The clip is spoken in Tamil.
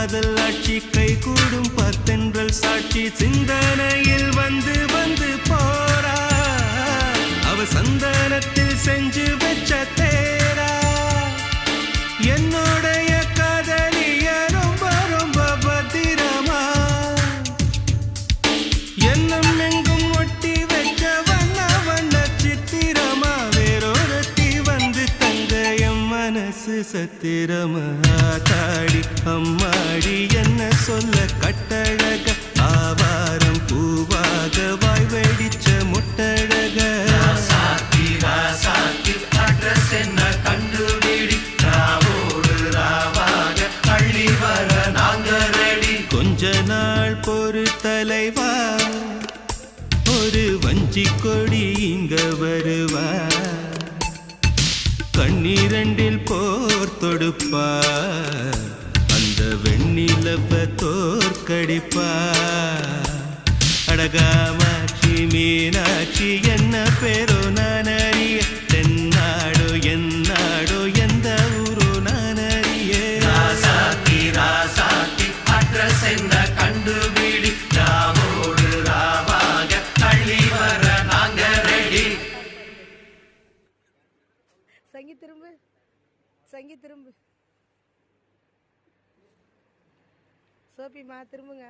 காதல் ஆட்சி கை கூடும் பத்தென்றல் சாட்சி சிந்தனையில் வந்து வந்து போறா அவ சந்தனத்தில் செஞ்சு வச்ச தேரா என்னுடைய காதலிய ரொம்ப ரொம்ப பத்திரமா எண்ணம் எங்கும் ஒட்டி வச்ச வண்ண வண்ண சித்திரமா வேறொருத்தி வந்து தங்க என் மனசு சத்திரமா தாடி அம்மாடி என்ன சொல்ல கட்டழக ஆவாரம் பூவாக வாய் வெடிச்ச முட்டழக அட்ரஸ் என்ன கண்டுபிடி ராவோடு ராவாக அள்ளி வர நாங்க ரெடி கொஞ்ச நாள் பொறு தலைவா ஒரு வஞ்சி கொடி இங்க வருவா கண்ணீரண்டில் போர் தொடுப்பா அந்த வெண்ணிலவ தோற்கடிப்பா அடகாமாட்சி மீனாட்சி என்ன பேரோ நான் அறிய தென்னாடோ என்னாடோ எந்த ஊரோ நான் அறிய ராசாத்தி ராசாத்தி அட்ரஸ் என்ன கண்டுபிடி ராவோடு ராவாக அள்ளி வர நாங்க ரெடி சங்கி திரும்பு சங்கி திரும்பு சோபிமா திரும்புங்க